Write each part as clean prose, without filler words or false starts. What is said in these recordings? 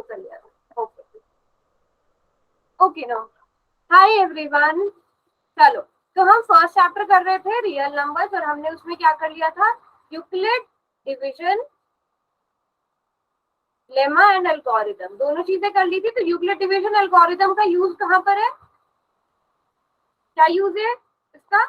वो कर लिया था। Okay okay no, hi everyone. चलो, तो हम फर्स्ट चैप्टर कर रहे थे रियल नंबर्स, और हमने उसमें क्या कर लिया था, Euclid division, lemma and algorithm, दोनों चीजें कर ली थी। तो यूक्लिड डिवीजन एल्गोरिथम का यूज कहाँ पर है, क्या यूज है इसका,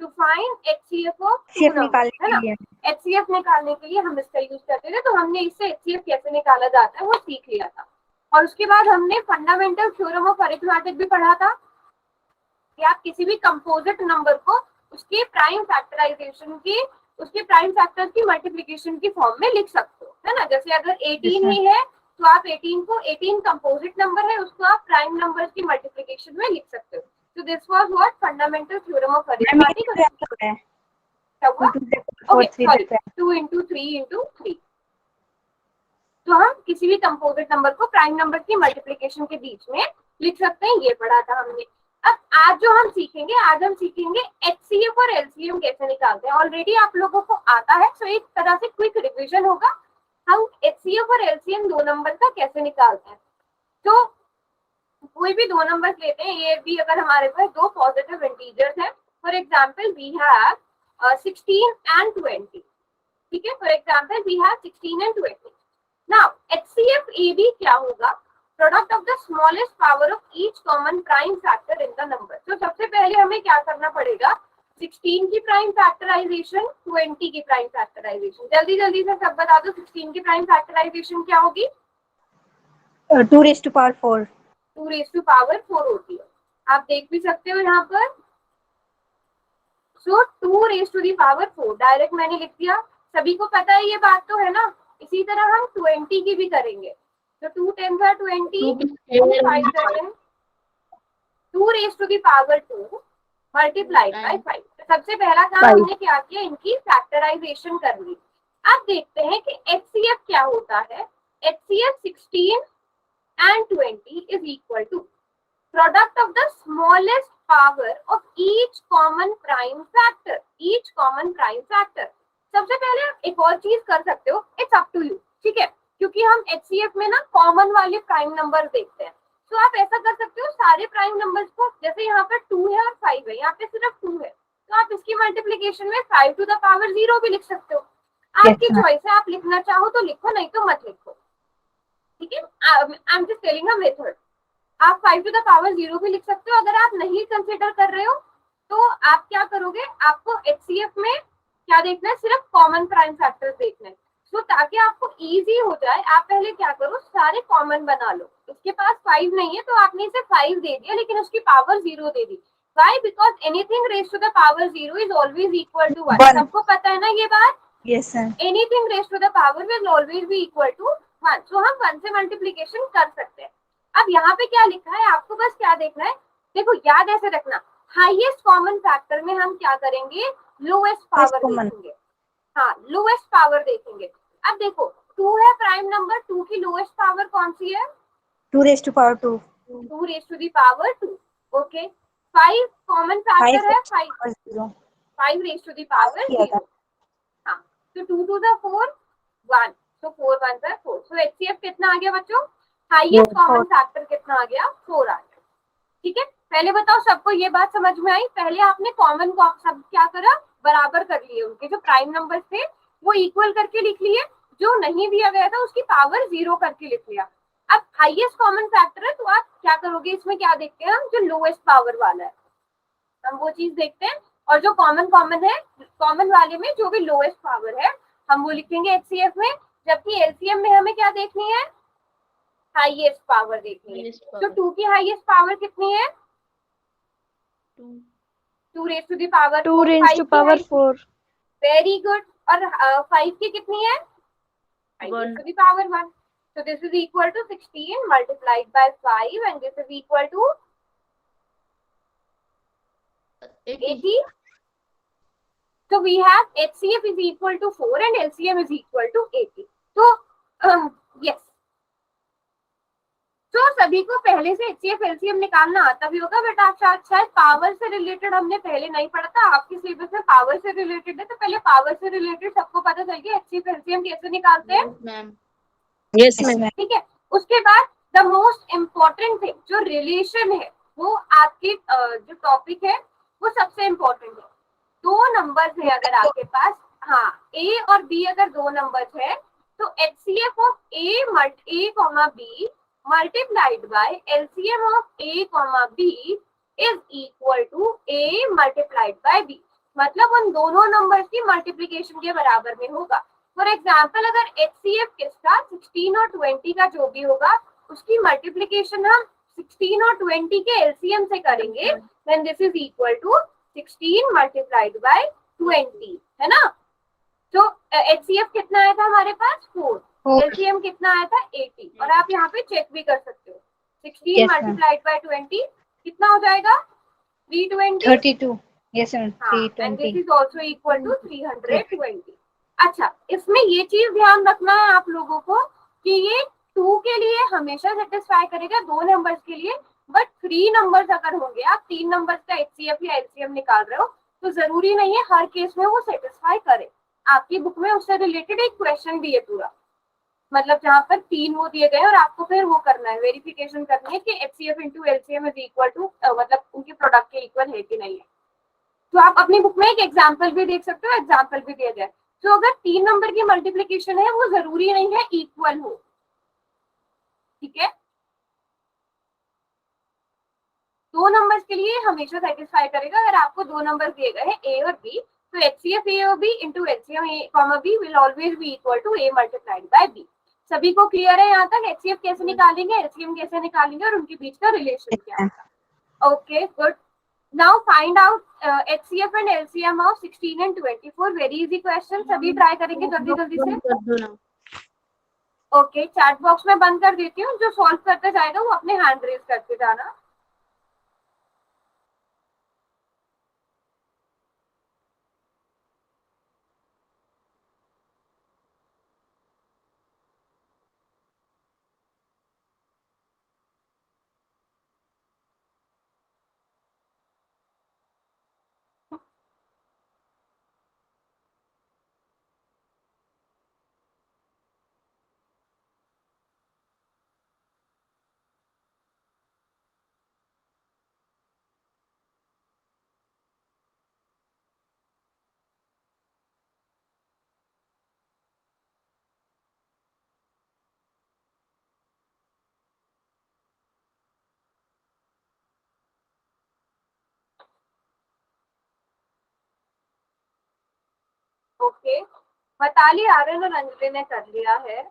to find HCF of two number, है ना। एचसीएफ निकालने के लिए हम इसका यूज करते थे, तो हमने इससे एचसीएफ कैसे निकाला जाता है वो सीख लिया था। और उसके बाद हमने फंडामेंटल थ्योरम ऑफ अरिथमेटिक भी पढ़ा था कि आप किसी भी कंपोजिट नंबर को उसके प्राइम फैक्टराइजेशन की, उसके प्राइम फैक्टर्स की मल्टीप्लिकेशन की फॉर्म में लिख सकते हो, है ना। जैसे अगर 18 ही है तो आप 18 को, 18 कंपोजिट नंबर है, उसको आप प्राइम नंबर्स की मल्टीप्लिकेशन में लिख सकते हो। So this was what fundamental theorem of arithmetic. Okay, sorry, 2 into 3 into 3. तो हम किसी भी कंपोजिट नंबर को प्राइम नंबर की मल्टीप्लिकेशन के बीच में लिख सकते हैं, ये पढ़ा था हमने। अब आज जो हम सीखेंगे, आज हम सीखेंगे एचसीएफ और एलसीएम कैसे निकालते हैं। ऑलरेडी आप लोगों को आता है, तो एक तरह से क्विक रिवीजन होगा, हम एचसीएफ और एलसीएम दो नंबर का कैसे निकालते हैं। तो कोई भी दो नंबर लेते हैं, ये भी अगर हमारे पास दो पॉजिटिव इंटीजर्स हैं, for example we have 16 and 20, ठीक है। For example we have 16 and 20। Now HCF AB क्या होगा, product of the smallest power of each common prime factor in the number. तो सबसे पहले हमें क्या करना पड़ेगा, 16 की प्राइम फैक्टराइजेशन, 20 की प्राइम फैक्टराइजेशन। जल्दी जल्दी से सब बता दो, 16 की प्राइम फैक्टराइजेशन क्या होगी, 2 raised to power 4। 2 raised to power 4 होती है, आप देख भी सकते हो यहाँ पर। सो 2 raised to the power 4 direct मैंने लिख दिया, सभी को पता है ये बात तो है ना। इसी तरह हम 20 की भी करेंगे, तो 2 10 are 20, 2 5 7, 2 raised to the power 2 multiplied by 5। सबसे पहला काम हमने क्या किया, इनकी फैक्टराइजेशन कर ली। अब देखते हैं कि एचसीएफ क्या होता है। HCF 16 and 20 is equal to product of the smallest power of each common prime factor, each common prime factor। सबसे पहले आप एक और चीज कर सकते हो, इट्स अप टू यू, ठीक है, क्योंकि हम एचसीएफ में ना कॉमन वाले प्राइम नंबर देखते हैं। तो आप ऐसा कर सकते हो, सारे प्राइम नंबर्स को, जैसे यहाँ पे 2 है और 5 है, यहाँ पे सिर्फ 2 है, तो आप इसकी मल्टीप्लीकेशन में 5 to the power 0 भी लिख सकते हो। आपकी चॉइस है, आप लिखना चाहो तो लिखो, नहीं तो मत लिखो, ठीक है। I am just telling a method. आप 5 to the power 0 भी लिख सकते हो। अगर आप नहीं कंसीडर कर रहे हो तो आप क्या करोगे, आपको एचसीएफ में क्या देखना है, सिर्फ कॉमन प्राइम फैक्टर्स देखना है। तो ताकि आपको इजी हो जाए, आप पहले क्या करो, सारे कॉमन बना लो। उसके पास 5 नहीं है तो आपने इसे 5 दे दिया, लेकिन उसकी power 0 they the. Why? Because anything raised to the power 0 is always equal to 1। सबको पता है ना ये बात? Yes sir। Anything raised to the power will always be equal to 1। तो हम 1 से मल्टीप्लीकेशन कर सकते हैं। अब यहाँ पे क्या लिखा है, आपको बस क्या देखना है, देखो याद ऐसे रखना, हाईएस्ट कॉमन फैक्टर में हम क्या करेंगे, लोएस्ट पावर देखेंगे। हाँ, लोएस्ट पावर देखेंगे। अब देखो 2 है प्राइम नंबर, 2 की लोएस्ट पावर कौन सी है, 2 raised to power 2। 2 raised to the power 2। Okay, 5 common factor है, 5 raised to the power 0। हाँ, तो 2 to the 4 1, तो 4 1 है 4। तो एचसीएफ कितना आ गया बच्चों, हाईएस्ट कॉमन फैक्टर कितना आ गया, 4 आ गया, ठीक है। पहले बताओ सबको ये बात समझ में आई, पहले आपने कॉमन को सब क्या करा, बराबर कर लिए, उनके जो प्राइम नंबर थे वो इक्वल करके लिख लिए, जो नहीं दिया गया था उसकी पावर 0 करके लिख लिया। अब हाईएस्ट कॉमन फैक्टर है, तो आप क्या करोगे, इसमें क्या देखते हैं हम, जो लोएस्ट पावर वाला है हम वो चीज देखते हैं, और जो कॉमन है, कॉमन वाले में जो भी लोएस्ट पावर है हम वो लिखेंगे एचसीएफ में। जबकि एलसीएम में हमें क्या देखनी है, हाईएस्ट पावर देखनी है। तो 2 की हाईएस्ट पावर कितनी है, 2 raised to the power 2 raised to power 4। Very good. और 5 की कितनी है, 5 raised to the power 1। So this is equal to 16 multiplied by 5 and this is equal to 80। So we have HCF is equal to 4 and LCM is equal to 80। तो yes, तो सभी को पहले से HCF LCM निकालना आता भी होगा, बट आप शायद पावर से रिलेटेड हमने पहले नहीं पढ़ा था, आपके सिलेबस में पावर से रिलेटेड है, तो पहले पावर से रिलेटेड सबको पता चल गया HCF LCM कैसे निकालते हैं। Yes ma'am। ठीक है, उसके बाद द मोस्ट इम्पोर्टेंट थिंग, जो रिलेशन है वो आपके जो टॉपिक है वो सबसे इम्पोर्टेंट है। दो नंबर्स है अगर आपके पास, हाँ ए और बी अगर दो नंबर्स है तो HCF of a comma b multiplied by LCM of a comma b is equal to a multiplied by b. मतलब उन दोनों नंबर्स की मल्टीप्लीकेशन के बराबर में होगा। फॉर एग्जाम्पल अगर HCF किसका 16 और 20 का जो भी होगा उसकी मल्टीप्लीकेशन हम 16 और 20 के LCM से करेंगे, then this is equal to 16 multiplied by 20, है ना। तो HCF कितना आया था हमारे पास 4, LCM कितना आया था 80, और आप यहाँ पे चेक भी कर सकते हो 16 मल्टीप्लाइड बाय 20 कितना हो जाएगा 320, 32. Yes, ma'am. हाँ, and this 320. Is also equal to 320। अच्छा, इसमें ये चीज ध्यान रखना है आप लोगों को कि ये 2 के लिए हमेशा सेटिस्फाई करेगा, 2 नंबर्स के लिए, बट 3 नंबर्स अगर होंगे, आप 3 नंबर्स का HCF या LCM निकाल रहे हो तो जरूरी नहीं है हर केस में वो सेटिस्फाई करे। आपकी बुक में उससे रिलेटेड एक क्वेश्चन भी है पूरा, मतलब जहाँ पर 3 वो दिए गए और आपको फिर वो करना है, वेरिफिकेशन करनी है कि HCF into LCM is equal to, मतलब उनके प्रोडक्ट के इक्वल है कि नहीं है। तो आप अपनी बुक में एक एग्जाम्पल भी देख सकते हो, एग्जाम्पल भी दिया जाए। तो अगर 3 नंबर की मल्टीप्लीकेशन है वो जरूरी नहीं है इक्वल हो, ठीक है। 2 नंबर्स के लिए हमेशा सेटिस्फाई करेगा। अगर आपको 2 नंबर दिए गए हैं ए और बी तो HCF ए और b into LCM a comma b will always be equal to a multiplied by b. सभी को क्लियर है यहाँ तक HCF कैसे निकालेंगे, LCM कैसे निकालेंगे और उनके बीच का रिलेशन क्या होगा। Okay good. Now find out HCF and LCM of 16 and 24. Very easy question. सभी ट्राई करेंगे जल्दी जल्दी से। ओके, चैट बॉक्स में बंद कर देती हूँ, जो सॉल्व करते जाएगा वो अपने हैंड रेज करते जाना। ओके, बताली आर्यन और अंजलि ने कर लिया है।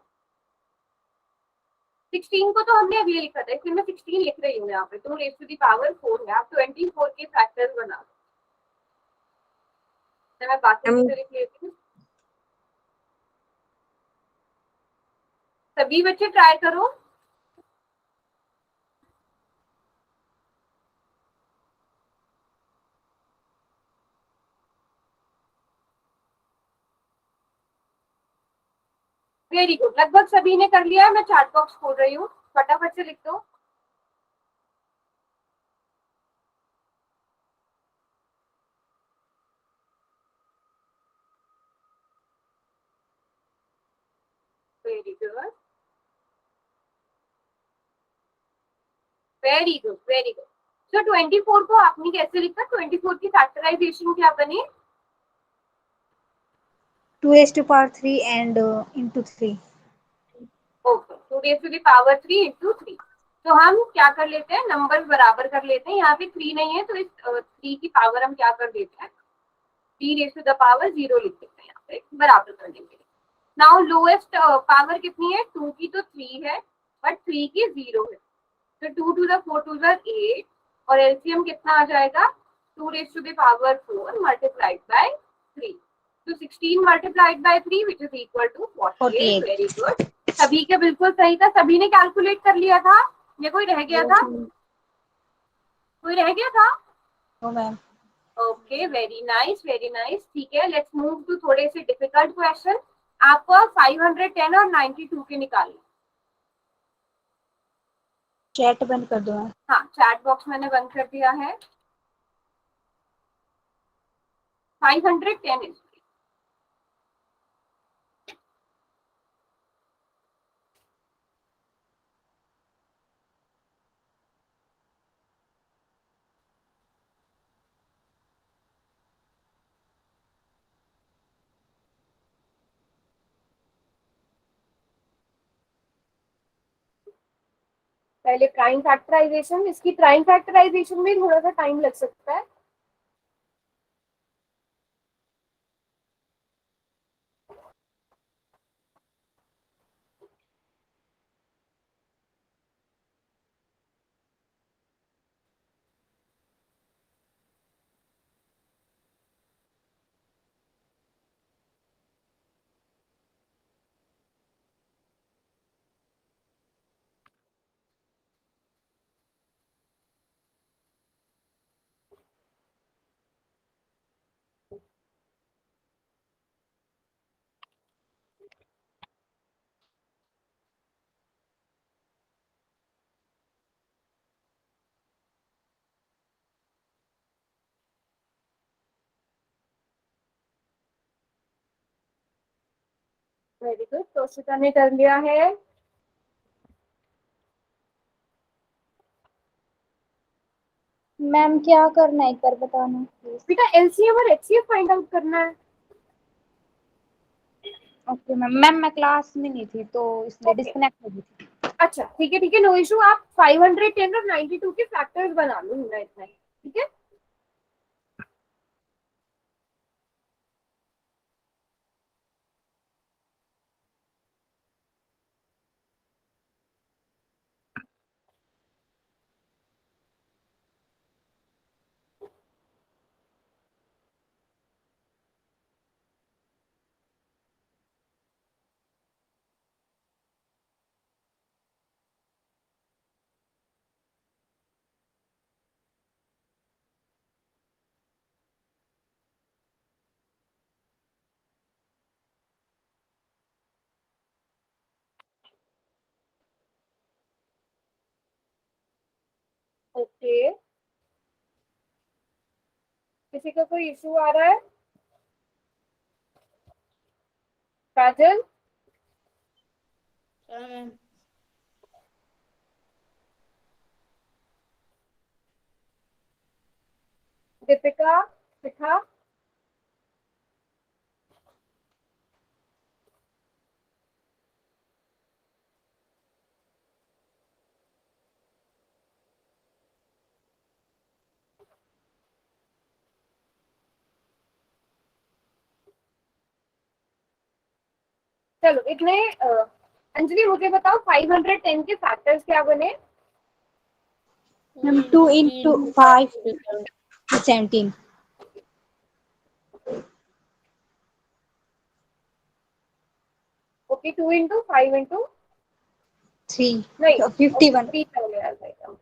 16 को तो हमने अभी लिखा था, इसलिए मैं 16 लिख रही हूँ यहाँ पे। 2 रेज़ टू द पावर 4 है, आप 24 के फैक्टर्स बना दो। मैं बाकी चीजें लिख लेती हूँ। सभी बच्चे ट्राई करो। वेरी गुड, लगभग सभी ने कर लिया है। मैं चैट बॉक्स खोल रही हूँ, फटाफट से लिख दो। Very good, very good, very good. So 24 को आपने कैसे लिखा? 24 की फैक्टराइजेशन क्या बनी? 2 raised to power 3 and into 3. Okay, 2 raise to the power 3 into 3। तो हम क्या कर लेते हैं, नंबर बराबर कर लेते हैं। यहाँ पे 3 नहीं है तो इस 3 की पावर हम क्या कर देते हैं, 3 रेज़ टू द पावर 0 लिख देते हैं, यहाँ पे बराबर कर देंगे। नाउ लोएस्ट पावर कितनी है? 2 की तो 3 है, बट 3 की 0 है। तो 2 टू द 4 टू द 8, और एलसीएम कितना आ जाएगा? 2 raise to the power 4 multiplied by 3। तो 16 multiplied by 3 which is equal to 48। Very good, सभी के बिल्कुल सही था, सभी ने कैलकुलेट कर लिया था। ये कोई रह गया था? कोई रह गया था? No, ma'am. Okay, very nice, very nice. ठीक है, लेट्स मूव टू थोड़े से डिफिकल्ट क्वेश्चन। आपको 510 और 92 के निकालने। चैट बंद कर दो मैम। हाँ, चैट बॉक्स मैंने बंद कर दिया है। 510 is पहले प्राइम फैक्टराइजेशन, इसकी प्राइम फैक्टराइजेशन में थोड़ा सा टाइम लग सकता है। वेरी गुड, तोशिका ने कर लिया है। मैम क्या करना है एक बार बताना प्लीज। बेटा एलसीएम और एचसीएफ फाइंड आउट करना है। ओके मैम, मैम मैं क्लास में नहीं थी तो इसलिए Okay. डिस्कनेक्ट हो गई थी। अच्छा ठीक है, नो इशू। आप 510 और 92 के फैक्टर्स बना लो ना, इतना ही, ठीक है। ओके, किसी का कोई इशू आ रहा है? काजल, दीपिका, शिखा, चलो इतने। अंजलि मुझे बताओ 510 के फैक्टर्स क्या बने? Ma'am 2 into 5 17। Okay, 2 into 5 into 3 नहीं, 51। 3 पहले आ जाएगा।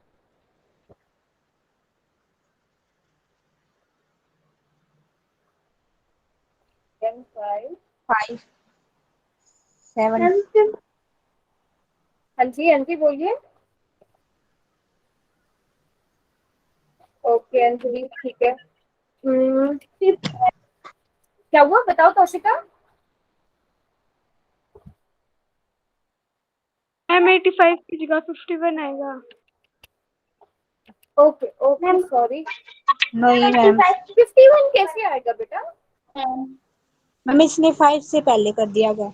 Then 5 5 7। हाँ जी बोलिए। ओके अंजलि ठीक है। क्या हुआ बताओ तौशिका। मैम 85 की जगह 51 आएगा। ओके ओके सॉरी, नहीं मैम, 51 कैसे आएगा बेटा? मैम इसने 5 से पहले कर दिया गया।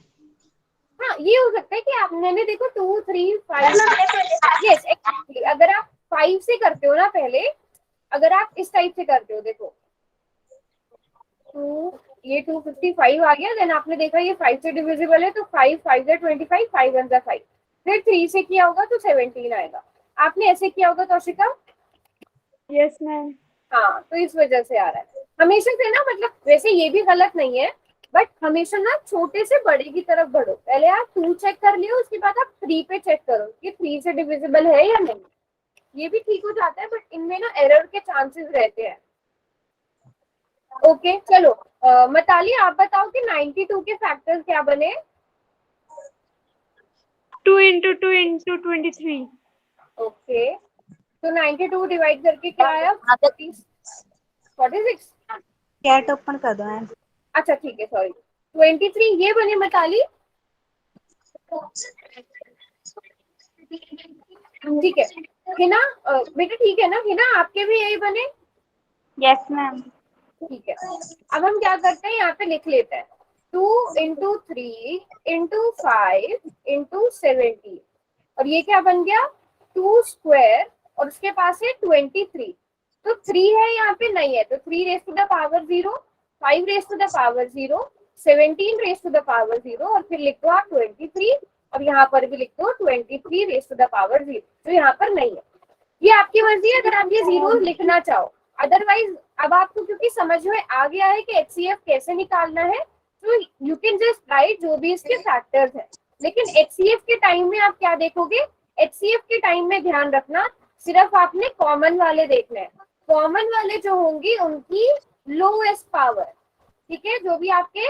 हाँ ये हो सकता है कि आप, मैंने देखो 2 3 5, यस एक्चुअली अगर आप 5 से करते हो ना पहले, अगर आप इस टाइप से करते हो, देखो 2, ये 255 आ गया, देन आपने देखा ये 5 से डिविजिबल है तो 5 5 जा 25, 5 1 जा 5, फिर 3 से किया होगा तो 17 आएगा। आपने ऐसे किया होगा तौशिका? Yes ma'am. हाँ तो इस वजह से आ रहा है हमेशा से ना, मतलब वैसे ये भी गलत नहीं है, बट हमेशा ना छोटे से बड़े की तरफ बढ़ो। पहले आप 2 चेक कर लियो, उसके बाद आप 3 पे चेक करो कि 3 से डिविजिबल है या नहीं। ये भी ठीक हो जाता है, बट इनमें ना एरर के चांसेस रहते हैं। ओके चलो, मिताली आप बताओ कि 92 के फैक्टर्स क्या बने? 2 into 2 into 23। ओके तो 92 डिवाइड करके क्या आया? 46। चैट ओपन कर दो मैम। अच्छा ठीक है सॉरी, 23 ये बने मिताली। ठीक है हिना, बेटा ठीक है ना हिना, आपके भी यही बने? Yes ma'am. ठीक है, अब हम क्या करते हैं यहाँ पे लिख लेते हैं 2 इंटू 3 इंटू 5 इंटू 17, और ये क्या बन गया 2 स्क्वायर और उसके पास है 23, तो 3 है यहाँ पे नहीं है, तो 3 raise to the power 0, 5 raise to the power 0, 17 raise to the power 0 और फिर लिख दो आप 23 और यहाँ पर भी लिख दो 23 रेज टू द पावर 0, तो यहाँ पर नहीं है। ये आपकी मर्जी है अगर आप ये 0 लिखना चाहो, अदरवाइज अब आपको क्योंकि समझ में आ गया है कि HCF कैसे निकालना है, तो यू कैन जस्ट राइट जो भी इसके फैक्टर्स है। लेकिन HCF के टाइम में आप क्या देखोगे, HCF के टाइम में ध्यान रखना सिर्फ आपने कॉमन वाले देखने हैं, कॉमन वाले जो होंगी उनकी लोएस्ट पावर, ठीक है, जो भी आपके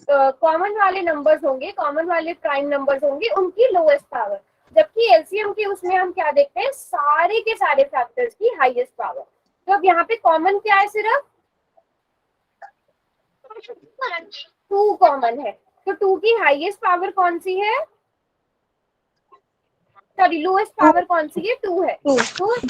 कॉमन वाले नंबर्स होंगे, कॉमन वाले प्राइम नंबर्स होंगे उनकी लोएस्ट पावर, जबकि एलसीएम की उसमें हम क्या देखते हैं, सारे के सारे फैक्टर्स की हाईएस्ट पावर। तो अब यहाँ पे कॉमन क्या है, सिर्फ 2 कॉमन है, तो 2 की हाईएस्ट पावर कौन सी है, सॉरी लोएस्ट पावर कौन सी है, 2 है, तो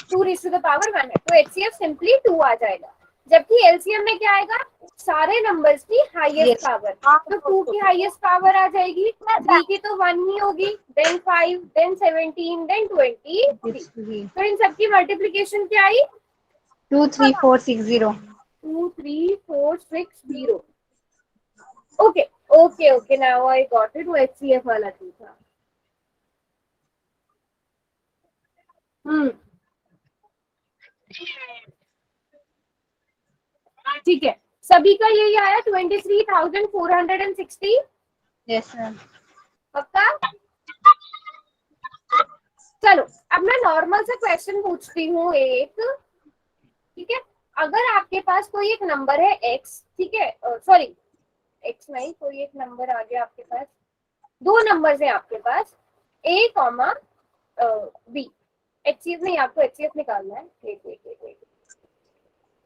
2 रेज़ टू द पावर 1 है, तो HCF सिंपली 2 आ जाएगा। जबकि एलसीएम में क्या आएगा, सारे नंबर्स की हाईएस्ट पावर, तो 2 की हाईएस्ट पावर आ जाएगी, 3 की तो 1 ही होगी, देन 5, देन 17, देन 20, तो इन सबकी मल्टीप्लिकेशन क्या आई, 23460। 23460। Okay okay okay, now I got it, वो HCF वाला था। ठीक है, सभी का यही आया 23,460। Yes ma'am. पक्का? चलो अब मैं नॉर्मल सा क्वेश्चन पूछती हूँ एक, ठीक है, अगर आपके पास कोई एक नंबर है x, ठीक है, सॉरी x नहीं, कोई एक नंबर आ गया आपके पास, 2 नंबर्स हैं आपके पास a, b, HCF नहीं, आपको HCF निकालना है,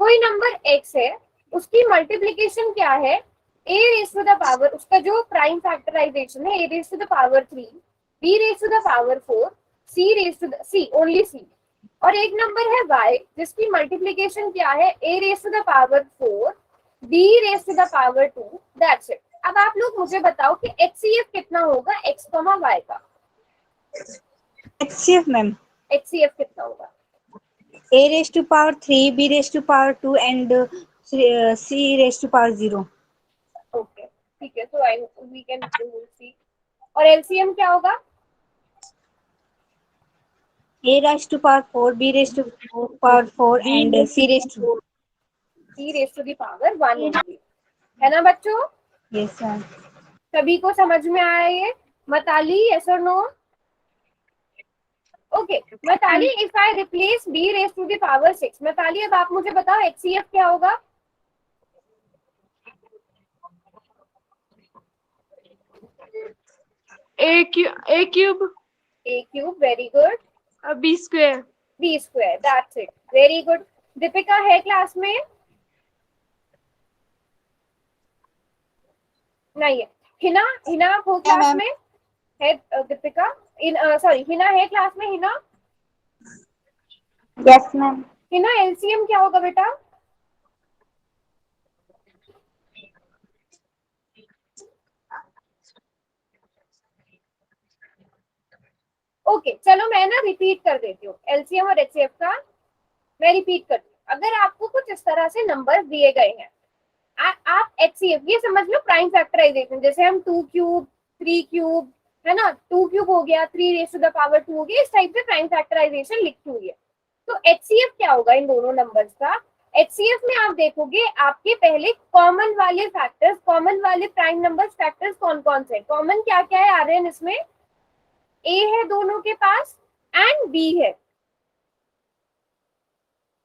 कोई नंबर x है, उसकी मल्टीप्लिकेशन क्या है, a raise to the power, उसका जो प्राइम फैक्टराइजेशन है a raise to the power 3, b raise to the power 4, c raise to the only c, और एक नंबर है y जिसकी मल्टीप्लिकेशन क्या है, a raise to the power 4, b raise to the power 2, that's it. अब आप लोग मुझे बताओ कि HCF कितना होगा x, y का, HCF मैम, HCF कितना होगा, a raised to power 3, b raised to power 2 and c raised to power 0. Okay ठीक है, तो आई वी कैन सी, और एलसीएम क्या होगा, a raised to power 4, b raised to power 4 and c raised to the power 1 होगी, है ना बच्चों? yes ma'am. सभी को समझ में आया ये? Matali, yes or no? Okay Matali, if I replace b raise to the power 6, Matali अब आप मुझे बताओ HCF क्या होगा, a cube, a cube, very good, b square, b square, that's it, very good. Deepika है क्लास में? नहीं है। हिना, हिना आप हो क्लास में? है दीपिका, सॉरी हिना है क्लास में? Hina, yes ma'am. Hina LCM क्या होगा बेटा? ओके चलो मैं ना रिपीट कर देती हूँ एलसीएम और एचसीएफ का, मैं रिपीट करती हूँ। अगर आपको कुछ इस तरह से नंबर दिए गए हैं, आप HCF ये समझ लो प्राइम फैक्टराइजेशन, जैसे हम 2 क्यूब 3 क्यूब है ना, 2 क्यूब हो गया, 3 रेज़ टू द पावर 2 हो गया, इस टाइप से प्राइम फैक्टराइजेशन लिखी हुई है। तो HCF क्या होगा इन दोनों नंबर्स का, HCF में आप देखोगे आपके पहले कॉमन वाले फैक्टर्स, कॉमन वाले प्राइम नंबर्स फैक्टर्स कौन कौन से, कॉमन क्या क्या है आर्यन, इसमें A है दोनों के पास एंड B है,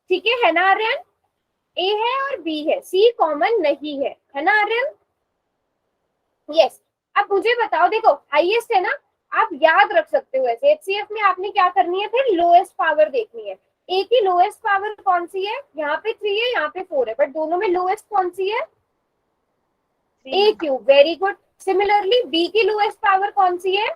ठीक है ना आर्यन? A है और B है, C कॉमन नहीं है ना आर्यन? यस। अब मुझे बताओ, देखो हाईएस्ट है ना, आप याद रख सकते हो ऐसे, HCF में आपने क्या करनी है, फिर लोएस्ट पावर देखनी है। A की लोएस्ट पावर कौन सी है, यहाँ पे 3 है, यहाँ पे 4 है, बट दोनों में लोएस्ट कौन सी है, A cube, very good. Similarly B की लोएस्ट पावर कौन सी है,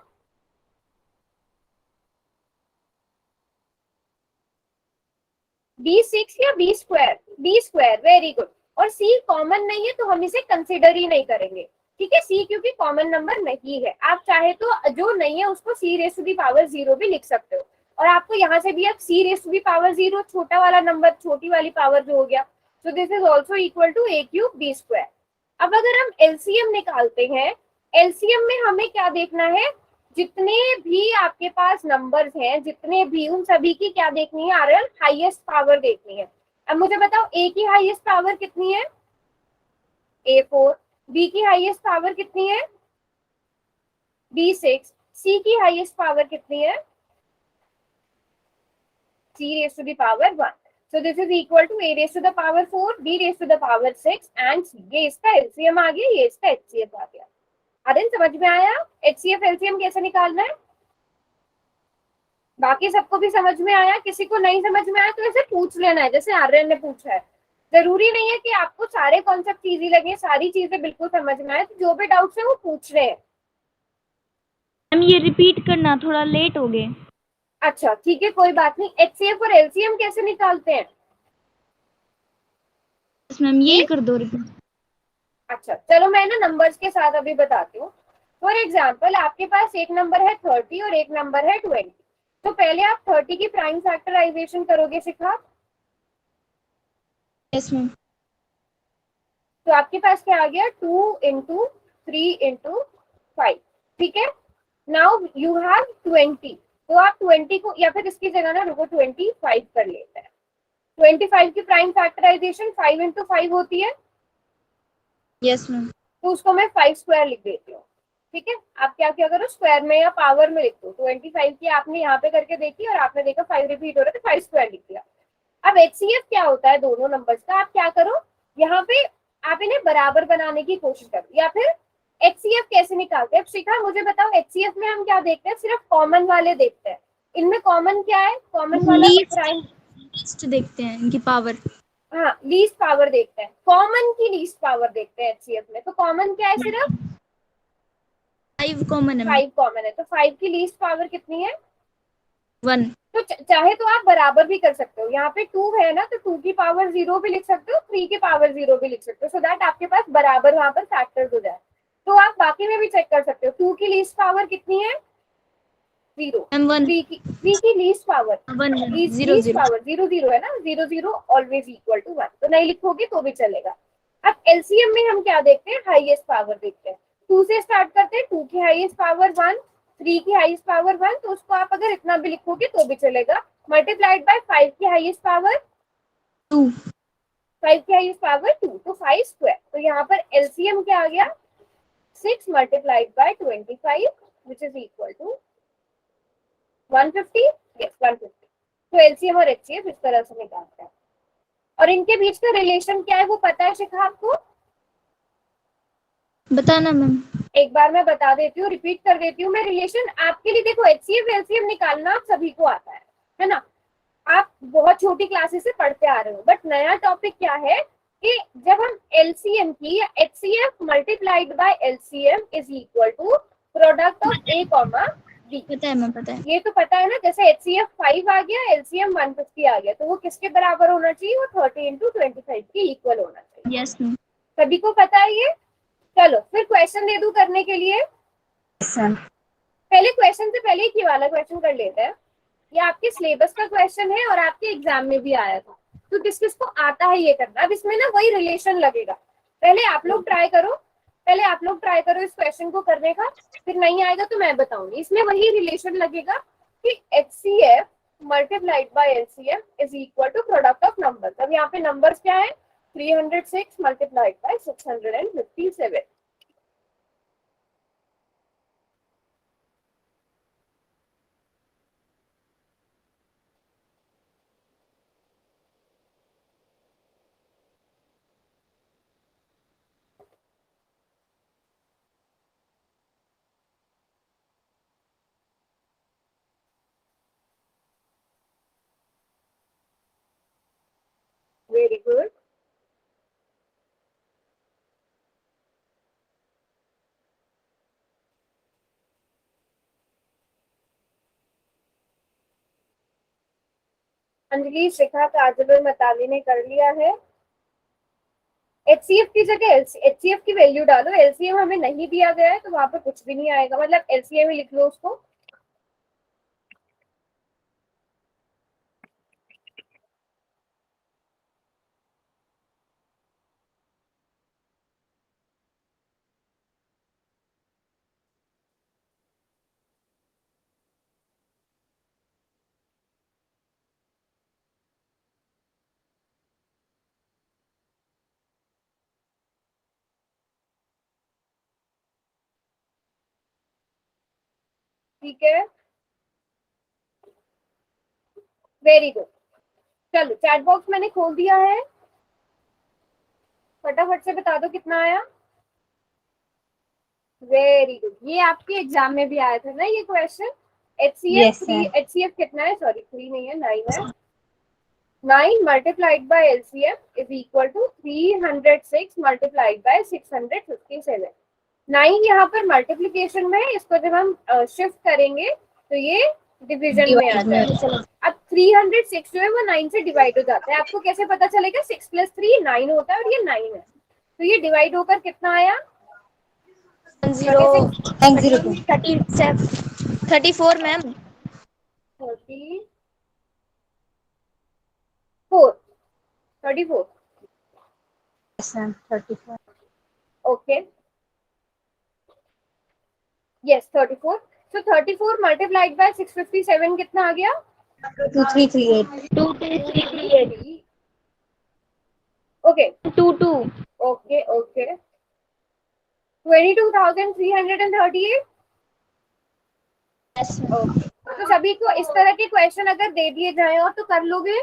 B6 या B स्क्वायर, वेरी गुड। और C कॉमन नहीं है तो हम इसे कंसिडर ही नहीं करेंगे, ठीक है, C क्योंकि कॉमन नंबर नहीं है। आप चाहे तो जो नहीं है उसको C raise to the power 0 भी लिख सकते हो। और आपको यहाँ से भी अब c raise to the power 0 छोटा वाला नंबर, छोटी वाली पावर जो हो गया, so this is also equal to a cube b square. अब अगर हम LCM निकालते हैं, LCM में हमें क्या देखना है, जितने भी आपके पास नंबर्स हैं, जितने भी, उन सभी की क्या देखनी है, आरएल हाईएस्ट पावर देखनी है. अब मुझे बताओ a की हाईएस्ट पावर कितनी है, A4, B की हाईएस्ट पावर कितनी है, B6, C की हाईएस्ट पावर कितनी है, C raised to the power 1. So this is equal to A raised to the power 4, B raised to the power 6 and C. ये इसका LCM आ गया, ये इसका HCF आ गया. आर्यन समझ में आया HCF LCM कैसे निकालना है? बाकी सबको भी समझ में आया? किसी को नहीं समझ में आया तो ऐसे पूछ लेना है, जैसे आर्यन ने पूछा है. जरूरी नहीं है कि आपको सारे कॉन्सेप्ट इजी लगे, सारी चीजें बिल्कुल समझ में आए. तो जो भी डाउट्स है वो पूछ रहे हैं. मैम ये रिपीट करना, थोड़ा लेट हो गए. अच्छा ठीक है, कोई बात नहीं. HCF और LCM कैसे निकालते हैं? मैम ये कर दो रिपीट. अच्छा चलो मैं ना नंबर्स के साथ अभी बताती हूँ. फॉर एग्जाम्पल आपके पास एक नंबर है 30 और एक नंबर है 20. तो पहले आप 30 की प्राइम फैक्टराइजेशन करोगे शिखा. Yes ma'am. तो आपके पास क्या आ गया, 2 इंटू 3 इंटू 5. ठीक है. Now you have 20. तो आप 20 को, या फिर इसकी जगह ना रुको 25 कर लेते हैं. 25 की प्राइम फैक्टराइजेशन 5 इंटू 5 होती है. Yes ma'am. तो उसको मैं 5 स्क्वायर लिख देती हूँ. ठीक है. आप क्या क्या करो, स्क्वायर में या पावर में लिख दो. 25 की आपने यहाँ पे करके देखी और आपने देखा 5 रिपीट हो रहा है तो 5 स्क्वायर लिख दिया. अब HCF क्या होता है दोनों नंबर्स का, आप क्या करो, यहाँ पे आप इन्हें बराबर बनाने की कोशिश करो. या फिर HCF कैसे निकालते हैं? शिखा मुझे बताओ, HCF में हम क्या देखते हैं, सिर्फ कॉमन वाले देखते हैं. इनमें कॉमन क्या है, कॉमन वाला प्राइम लीस्ट देखते हैं इनकी पावर. हाँ लीस्ट पावर देखते हैं, कॉमन की लीस्ट पावर देखते हैं HCF में. तो कॉमन क्या है, सिर्फ 5 कॉमन है. 5 कॉमन है. तो 5 की लीस्ट पावर कितनी है, 1. तो चाहे तो आप बराबर भी कर सकते हो. यहाँ पे 2 है ना, तो 2 की पावर 0 भी लिख सकते हो, 3 की पावर 0 भी लिख सकते हो, सो दैट आपके पास बराबर वहां पर फैक्टर्स हो जाए. तो आप बाकी में भी चेक कर सकते हो. 2 की लीस्ट पावर कितनी है, 0. 3 की लीस्ट पावर 0 पावर 0 है ना, 0 ऑलवेज इक्वल टू 1. तो नहीं लिखोगे तो भी चलेगा. अब LCM में हम क्या देखते हैं, हाईएस्ट पावर देखते हैं. 2 से स्टार्ट करते हैं, 2 की हाईएस्ट पावर 1, 3 की हाईएस्ट पावर 1. तो उसको आप अगर इतना भी लिखोगे तो भी चलेगा. मल्टीप्लाइड बाय 5 की हाईएस्ट पावर 2. 5 की हाईएस्ट पावर 2, तो 5 स्क्वायर. तो यहाँ पर LCM क्या आ गया, 6 multiplied by 25 which is equal to 150. Yes 150. तो LCM और HCF इस तरह से निकालते हैं. और इनके बीच का रिलेशन क्या है वो पता है शिखा आपको? बताना मैम. एक बार मैं बता देती हूँ, रिपीट कर देती हूँ मैं रिलेशन आपके लिए. देखो HCF LCM निकालना आप सभी को आता है ना, आप बहुत छोटी क्लासेस से पढ़ते आ रहे हो. बट नया टॉपिक क्या है कि जब हम LCM की HCF multiplied by LCM is equal to product of A comma B. पता है मैम, पता है. ये तो पता है ना, जैसे HCF 5 आ गया, LCM 150 आ गया, तो वो किसके बराबर होना चाहिए, वो 30 इंटू 25 के इक्वल होना चाहिए. Yes ma'am. सभी को पता है ये? चलो फिर क्वेश्चन दे दूं करने के लिए. पहले क्वेश्चन से पहले ये वाला क्वेश्चन कर लेते हैं. ये आपके सिलेबस का क्वेश्चन है और आपके एग्जाम में भी आया था. तो किस किस को आता है ये करना. अब इसमें ना वही रिलेशन लगेगा. पहले आप लोग ट्राई करो इस क्वेश्चन को करने का, फिर नहीं आएगा तो मैं बताऊंगी. इसमें वही रिलेशन लगेगा कि HCF multiplied by LCM is equal to product of numbers. अब यहाँ पे नंबर्स क्या है, 306 multiplied by 657. Very good. Anjali, Shikha, Kajal और मिताली ने कर लिया है. HCF की जगह HCF की वैल्यू डालो. LCM हमें नहीं दिया गया है तो वहां पर कुछ भी नहीं आएगा, मतलब LCM ही लिख लो उसको. ठीक है, वेरी गुड। चलो चैट बॉक्स मैंने खोल दिया है, फटाफट से बता दो कितना आया। वेरी गुड, ये आपके एग्जाम में भी आया था ना ये question. HCF Yes, 3, ma'am. HCF कितना है, सॉरी 3 नहीं है, 9 है। 9 multiplied by LCF is equal to 306 multiplied by 657। 9 यहाँ पर मल्टीप्लीकेशन में है, इसको जब हम शिफ्ट करेंगे तो ये डिवीजन में आ Divide में जाएगा। अब 306 जो है वो 9 से डिवाइड हो जाता है, आपको कैसे पता चलेगा, 6 + 3 9 होता है और ये 9 है, तो ये डिवाइड होकर कितना आया, 0 and 0 2. 34 ma'am. 34। Yes, ma'am. 34. Okay, yes 34। So 34 multiplied by 657 कितना आ गया, 2338. 2338 okay 22 okay okay 22,338। Yes okay, तो सभी को इस तरह के क्वेश्चन अगर दे दिए जाए और तो कर लोगे।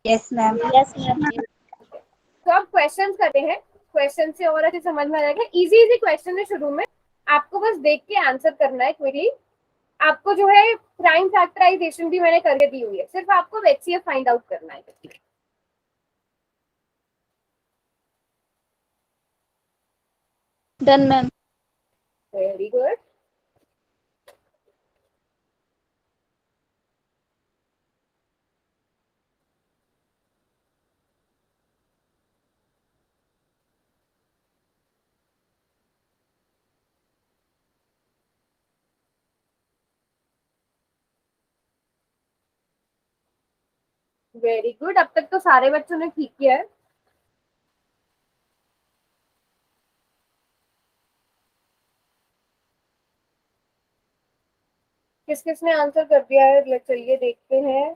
Yes, ma'am. Yes ma'am. तो अब क्वेश्चन करते हैं, क्वेश्चन से और अच्छे समझ में आ जाएगा। इजी इजी क्वेश्चन है शुरू में, आपको बस देख के आंसर करना है क्वेरी। आपको जो है प्राइम फैक्टराइजेशन भी मैंने करके दी हुई है, सिर्फ आपको HCF फाइंड आउट करना है। Done ma'am. Very good. Very good, अब तक तो सारे बच्चों ने ठीक किया है। किस किसने आंसर कर दिया है, चलिए देखते हैं।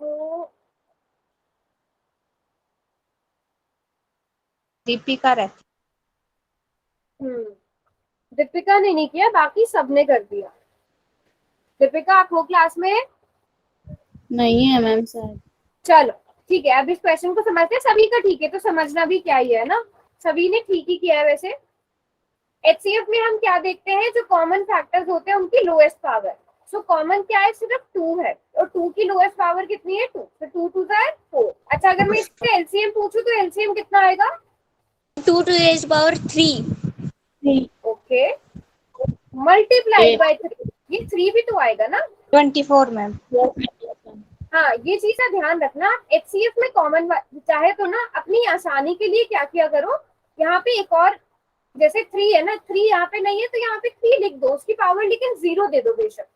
तो दीपिका रहती. दीपिका ने नहीं किया, बाकी सबने कर दिया। दीपिका आप हो क्लास में? नहीं है मैम सर। चलो ठीक है, अब इस क्वेश्चन को समझते हैं। सभी का ठीक है तो समझना भी क्या ही है ना, सभी ने ठीक ही किया है। वैसे HCF में हम क्या देखते हैं, जो कॉमन फैक्टर्स होते हैं उनकी लोएस्ट पावर। सो कॉमन क्या है, सिर्फ 2 है, और 2 की लोएस्ट पावर कितनी है, 2, तो 2 2 4। अच्छा अगर मैं इससे LCM पूछूं तो LCM कितना आएगा, 2 to the raised power 3। Okay multiplied by 3, ये 3 भी तो आएगा ना। 24, ma'am. हाँ ये चीज का ध्यान रखना। HCF में कॉमन चाहे तो ना अपनी आसानी के लिए क्या किया करो, यहाँ पे एक और, जैसे 3 है ना, 3 यहाँ पे नहीं है तो यहाँ पे 3 लिख दो उसकी पावर, लेकिन 0 दे दो बेशक,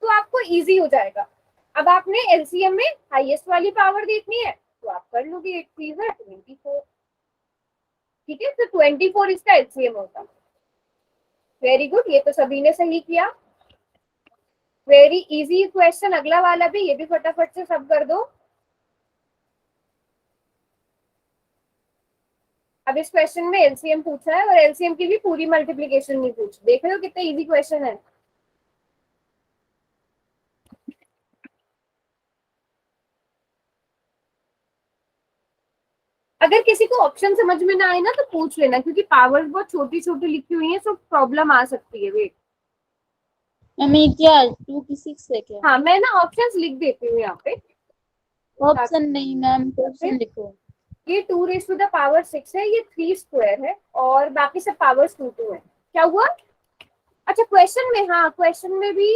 तो आपको इजी हो जाएगा। अब आपने LCM में हाईएस्ट वाली पावर देखनी है तो आप कर लोगे, 8 3 24। ठीक है, तो 24 इसका LCM होता। वेरी गुड, ये तो सभी ने सही किया। वेरी इजी क्वेश्चन अगला वाला भी, ये भी फटाफट से सब कर दो। अब इस क्वेश्चन में LCM पूछा है और LCM की भी पूरी मल्टीप्लीकेशन नहीं पूछी। देख रहे हो कितना इजी क्वेश्चन है। अगर किसी को ऑप्शन समझ में ना आए ना तो पूछ लेना, क्योंकि पावर्स बहुत छोटी छोटी लिखी हुई है, तो प्रॉब्लम आ सकती है। वेट, मम्मी क्या 2 की 6 है क्या? हाँ मैं ना ऑप्शंस लिख देती हूँ यहाँ पे। ऑप्शन नहीं मैम, क्वेश्चन लिखो। ये 2 raised to the power 6 है, ये 3 स्क्वायर है, और बाकी सब पावर्स 2 2 है। क्या हुआ, अच्छा क्वेश्चन में, हाँ क्वेश्चन में भी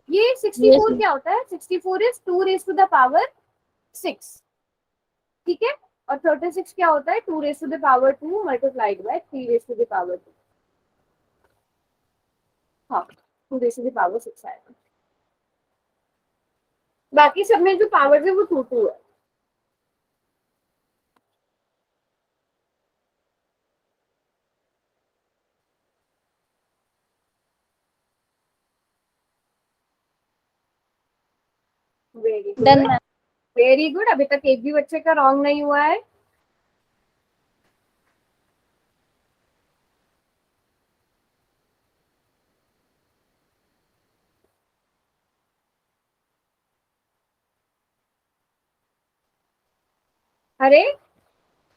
ये 64 क्या होता है, 64 is 2 raised to the power 6, ठीक है। और 36 क्या होता है, 2 raised to the power 2 multiplied by 3 raised to the power 2। हाँ 2 raised to the power 6 आएगा, बाकी सब में जो पावर है वो 2 2 है। Very done good, ma'am. Very good, अभी तक एक भी बच्चे का रॉन्ग नहीं हुआ है। अरे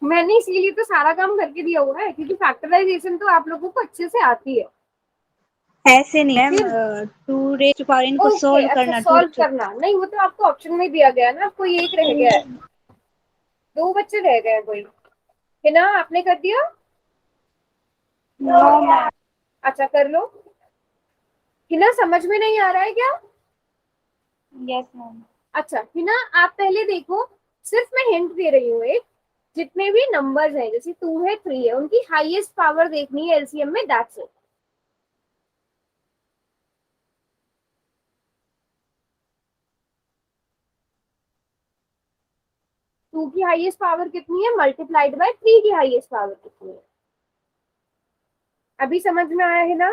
मैंने इसीलिए तो सारा काम करके दिया हुआ है, क्योंकि फैक्टराइजेशन तो आप लोगों को अच्छे से आती है। ऐसे नहीं मैम, फिर 2 रेज टू पावर इनको ओके, सोल्व अच्छा करना, 2 सॉल्व करना नहीं, वो तो आपको ऑप्शन में दिया गया है ना, आपको ये एक रह गया है, 2 बच्चे रह गए हैं कोई, है ना? आपने कर दिया? No ma'am. अच्छा कर लो। हिना समझ में नहीं आ रहा है क्या? Yes ma'am. अच्छा हिना, आप पहले देखो, सिर्फ मैं हिंट दे रही हूँ एक, जितने भी नंबर्स हैं जैसे 2 है 3 है, उनकी हाईएस्ट पावर देखनी है एलसीएम में, दैट्स इट। टू की हाईएस्ट पावर कितनी है मल्टीप्लाइड बाय 3 की हाईएस्ट पावर कितनी है? अभी समझ में आया है ना?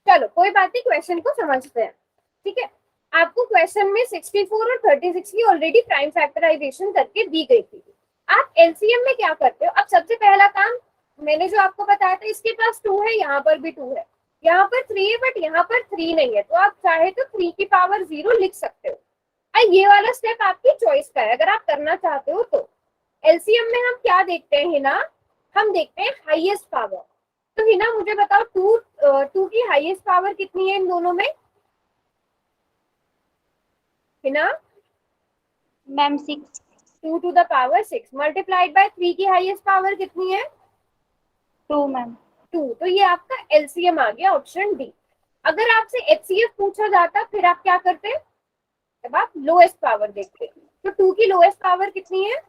चलो कोई बात नहीं, क्वेश्चन को समझते हैं। ठीक है, आपको क्वेश्चन में 64 और 36 की ऑलरेडी प्राइम फैक्टराइजेशन करके दी गई थी। आप एलसीएम में क्या करते हो? अब सबसे पहला काम मैंने जो आपको बताया था, इसके पास 2 है, यहाँ पर भी 2 है, यहाँ पर 3 है, बट यहाँ पर 3 नहीं है, तो आप चाहे तो 3 की पावर 0 लिख सकते हो। ये वाला स्टेप आपकी चॉइस का है, अगर आप करना चाहते हो तो। एलसीएम में हम क्या देखते हैं हिना? हम देखते हैं हाईएस्ट पावर। तो हिना मुझे बताओ, टू की हाईएस्ट पावर कितनी है इन दोनों में? Hina? Ma'am 6। 2 to the power 6 multiplied by 3 की हाईएस्ट पावर कितनी है? 2 मैम। 2। तो ये आपका एलसीएम आ गया, ऑप्शन डी। अगर आपसे एचसीएफ पूछा जाता फिर आप क्या करते? तब आप लोएस्ट पावर देखते। तो 2 की लोएस्ट पावर कितनी है?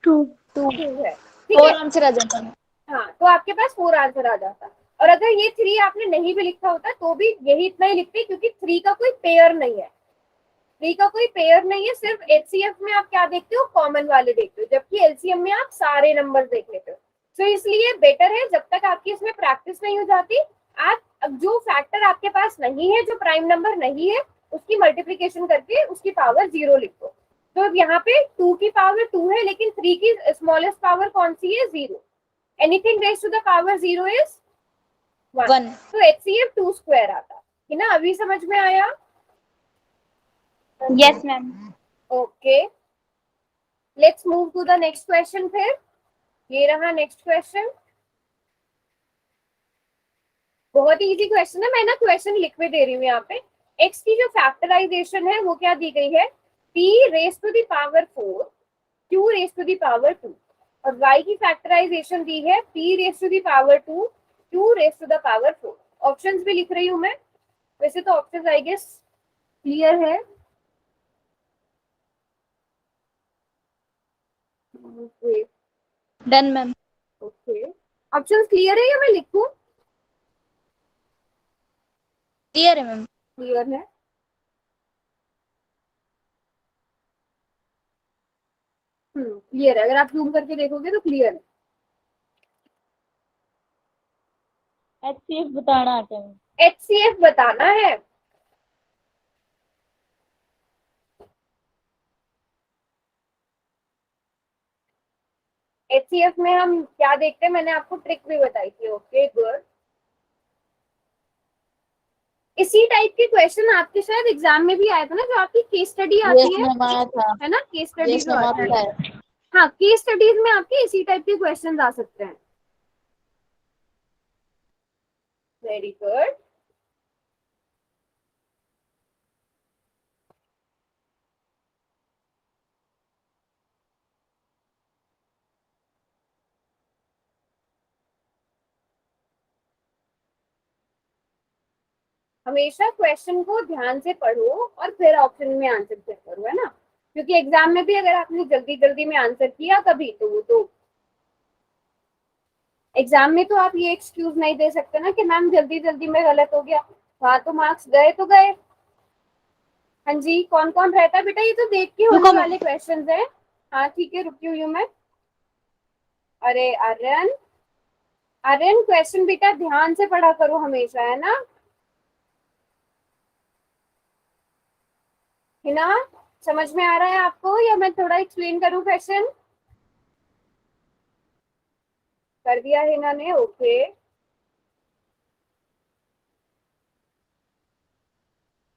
2 2 है, ठीक है। आंसर आ जाता है। हाँ, तो आपके पास 4 आंसर आ जाता। और अगर ये 3 आपने नहीं भी लिखा होता तो भी यही इतना ही लिखते, क्योंकि 3 का कोई पेयर नहीं है। 3 का कोई पेयर नहीं है, सिर्फ एचसीएफ में आप क्या देखते हो? कॉमन वाले देखते हो, जबकि एलसीएम में आप सारे नंबर देख लेते हो। तो इसलिए बेटर है, जब तक आपकी इसमें प्रैक्टिस नहीं हो जाती, आप अब जो फैक्टर आपके पास नहीं है, जो प्राइम नंबर नहीं है, उसकी मल्टीप्लीकेशन करके उसकी पावर 0 लिखो। तो यहाँ पे 2 की पावर 2 है, लेकिन 3 की स्मॉलेस्ट पावर कौन सी है? 0। Anything raise to the power 0 is 1। तो एचसीएफ 2 स्क्वायर आता है ना? अभी समझ में आया? Yes ma'am. Okay, let's move to the next question. फिर ये रहा नेक्स्ट क्वेश्चन, बहुत ही इजी क्वेश्चन है, मैं ना क्वेश्चन लिख के दे रही हूँ यहाँ पे। एक्स की जो फैक्टराइजेशन है वो क्या दी गई है? p raise to the power 4 q raise to the power 2, और y की फैक्टराइजेशन दी है p raise to the power 2 q raise to the power 4। Options भी लिख रही हूँ मैं, वैसे तो ऑप्शंस आई गेस क्लियर है। Done ma'am. Okay, options clear है या मैं लिखूं? क्लियर है मैम। क्लियर है। क्लियर है, अगर आप जूम करके देखोगे तो क्लियर है। एचसीएफ बताना आता है। एचसीएफ बताना है। एचसीएफ में हम क्या देखते हैं, मैंने आपको ट्रिक भी बताई थी। Okay good. इसी टाइप के क्वेश्चन आपके शायद एग्जाम में भी आया था ना, जो आपकी केस स्टडी आती है ना? केस स्टडी जो आती है, हाँ, केस स्टडीज में आपके इसी टाइप के क्वेश्चन आ सकते हैं। Very good. हमेशा क्वेश्चन को ध्यान से पढ़ो और फिर ऑप्शन में आंसर चेक करो, है ना? क्योंकि एग्जाम में भी अगर आपने जल्दी जल्दी में आंसर किया कभी, तो वो तो एग्जाम में तो आप ये एक्सक्यूज नहीं दे सकते ना कि मैम जल्दी जल्दी में गलत हो गया, वहां तो मार्क्स गए तो गए। हाँ जी, कौन कौन रहता है बेटा? ये तो देख के होने वाले क्वेश्चन है। हाँ ठीक है, रुकी हुई हूँ मैं। अरे आर्यन, आर्यन क्वेश्चन बेटा ध्यान से पढ़ा करो हमेशा, है ना? हिना, समझ में आ रहा है आपको या मैं थोड़ा एक्सप्लेन करूं क्वेश्चन? कर दिया हिना ने, ओके।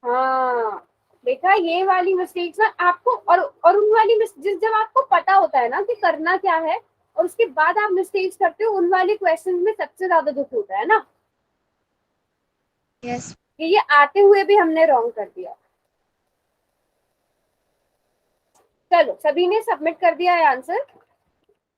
हाँ देखा, ये वाली मिस्टेक्स ना आपको, और उन वाली मिस्टेक्स जब आपको पता होता है ना कि करना क्या है और उसके बाद आप मिस्टेक्स करते हो, उन वाली क्वेश्चन में सबसे ज्यादा दुख होता है ना। यस। ये आते हुए भी हमने रॉन्ग कर दिया। चलो सभी ने सबमिट कर दिया है आंसर।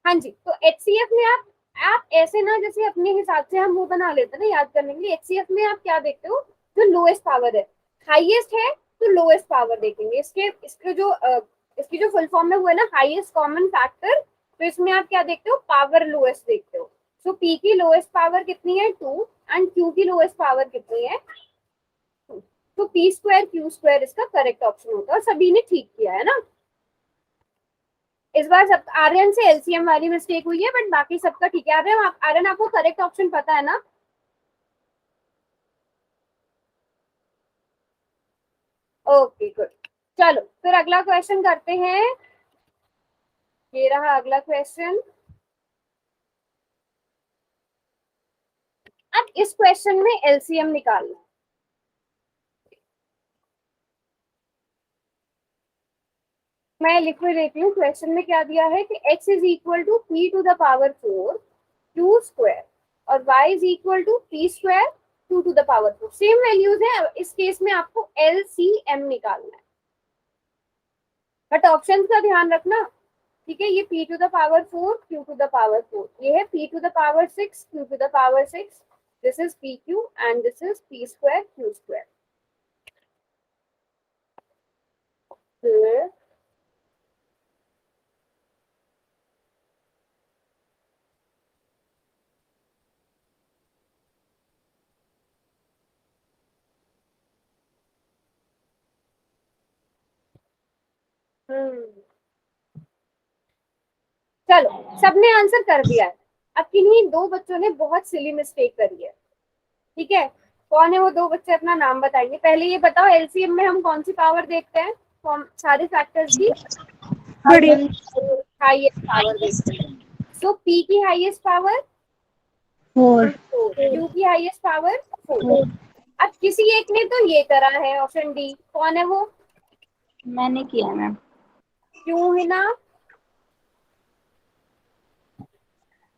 हाँ जी, तो एचसीएफ में आप ऐसे ना, जैसे अपने हिसाब से हम वो बना लेते हैं ना याद करने के लिए। एचसीएफ में आप क्या देखते हो, जो लोएस्ट पावर है, हाईएस्ट है तो लोएस्ट पावर देखेंगे। इसकी जो फुल फॉर्म में हुआ है ना, हाईएस्ट कॉमन फैक्टर, तो इसमें आप क्या देखते हो, पावर लोएस्ट देखते हो। सो पी की लोएस्ट पावर कितनी है, 2, एंड क्यू की लोएस्ट पावर कितनी है, 2। तो पी स्क्वायर क्यू स्क्वायर इसका करेक्ट ऑप्शन होगा, और सभी ने ठीक किया है ना। इस बार सब आर्यन से एलसीएम वाली मिस्टेक हुई है, बट बाकी सबका ठीक है। आर्यन आपको करेक्ट ऑप्शन पता है ना? Okay good. चलो फिर अगला क्वेश्चन करते हैं। ये रहा अगला क्वेश्चन। अब इस क्वेश्चन में एलसीएम निकालना। मैं लिख देती हूँ, क्वेश्चन में क्या दिया है कि x is equal to P to the power 4 Q square और y is equal to P square 2 to the power 4। Same values है, इस केस में आपको एलसीएम निकालना है, बट ऑप्शन का ध्यान रखना, ठीक है? ये p to the power 4 q to the power 4, ये है p to the power 6 q to the power 6, this is pq and this is p square q square. चलो सबने आंसर कर दिया है। अब किन्हीं दो बच्चों ने बहुत सिली मिस्टेक करी है, ठीक है? कौन है वो दो बच्चे, अपना नाम बताएंगे। पहले ये बताओ, एलसीएम में हम कौन सी पावर देखते हैं, सारे फैक्टर्स की हाईएस्ट पावर देखते हैं। सो पी की हाईएस्ट पावर 4। 4, क्यू की हाईएस्ट पावर 4। अब किसी एक ने तो ये करा है, ऑप्शन डी, कौन है वो? मैंने किया मैम। क्यों है ना?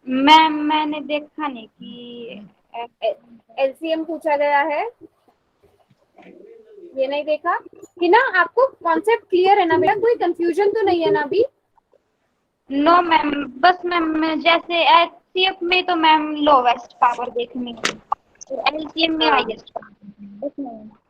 मैंने देखा नहीं कि एलसीएम पूछा गया है, ये नहीं देखा कि ना? आपको कॉन्सेप्ट क्लियर है ना बेटा, कोई कंफ्यूजन तो नहीं है ना अभी? नो मैम, बस मैम जैसे एचसीएफ में तो मैम लोवेस्ट पावर देखनी है, तो एलसीएम में हाईएस्ट पावर।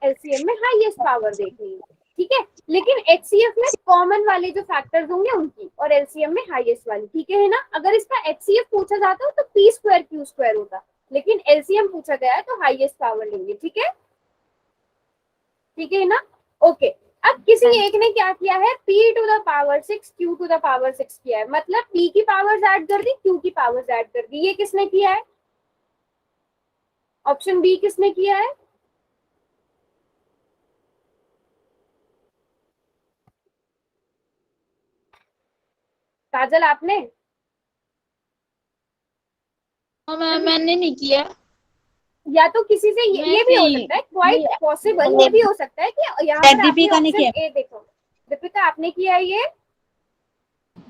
एलसीएम में हाईएस्ट पावर देखनी है, ठीक है? लेकिन एचसीएफ में कॉमन वाले जो फैक्टर्स होंगे उनकी, और एलसीएम में हाईएस्ट वाली, ठीक है ना? अगर इसका एचसीएफ पूछा जाता तो पी स्क्वायर क्यू स्क्वायर होता, लेकिन एलसीएम पूछा गया है तो हाईएस्ट पावर लेंगे, ठीक है? ठीक है ना? ओके। अब किसी एक ने क्या किया है, p to the power 6 q to the power 6 किया है, मतलब p की पावर्स ऐड कर दी, q की पावर्स ऐड कर दी। ये किसने किया है? ऑप्शन बी किसने किया है? काजल आपने? मैंने नहीं किया। या तो किसी से ये भी हो सकता है, क्वाइट पॉसिबल ये भी हो सकता है कि यहाँ पर दीपिका ने ऑप्शन किया। ए देखो, दीपिका आपने किया है ये।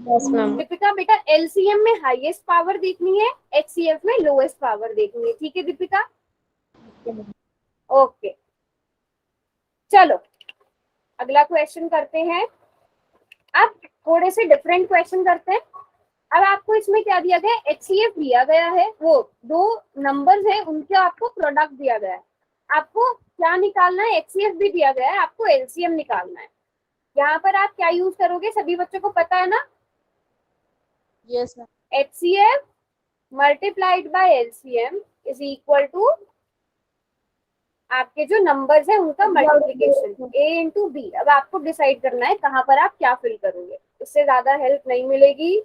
Yes ma'am. दीपिका बेटा एलसीएम में हाईएस्ट पावर देखनी है, एचसीएफ में लोएस्ट पावर देखनी है, ठीक है दीपिका? ओके चलो अगला क्वेश्चन करते हैं। अब थोड़े से डिफरेंट क्वेश्चन करते हैं। अब आपको इसमें क्या दिया गया है, एचसीएफ दिया गया है, वो दो नंबर्स हैं उनके आपको प्रोडक्ट दिया गया है। आपको क्या निकालना है, एचसीएफ भी दिया गया है, आपको एलसीएम निकालना है। यहाँ पर आप क्या यूज करोगे, सभी बच्चों को पता है ना? Yes ma'am. HCF multiplied by LCM is equal to आपके जो नंबर्स है उनका मल्टीप्लिकेशन, a इंटू बी। अब आपको डिसाइड करना है कहाँ पर आप क्या फिल करोगे, इससे ज्यादा हेल्प नहीं मिलेगी।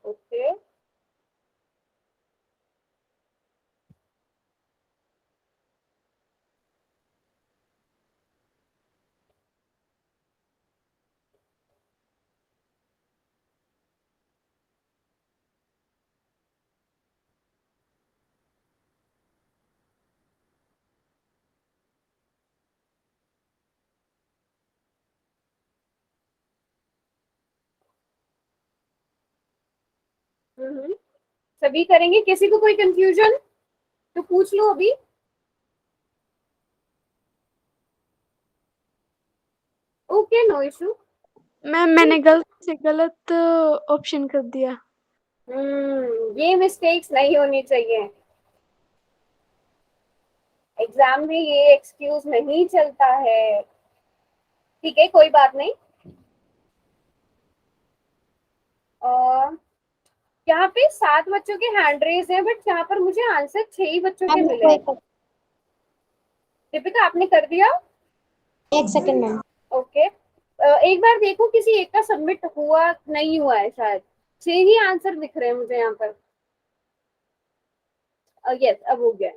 ओके सभी करेंगे, किसी को कोई कंफ्यूजन तो पूछ लो अभी। Okay no issue. मैम मैंने गलती से गलत ऑप्शन कर दिया। ये मिस्टेक्स नहीं होनी चाहिए, एग्जाम में ये एक्सक्यूज नहीं चलता है। ठीक है कोई बात नहीं। यहाँ पे 7 बच्चों के हैंड रेज है, बट यहाँ पर मुझे आंसर 6 ही बच्चों के मिले हैं। दीपिका आपने कर दिया? एक सेकंड मैम। ओके एक बार देखो किसी एक का सबमिट हुआ नहीं हुआ है, शायद 6 ही आंसर दिख रहे हैं मुझे यहाँ पर। यस अब हो गया।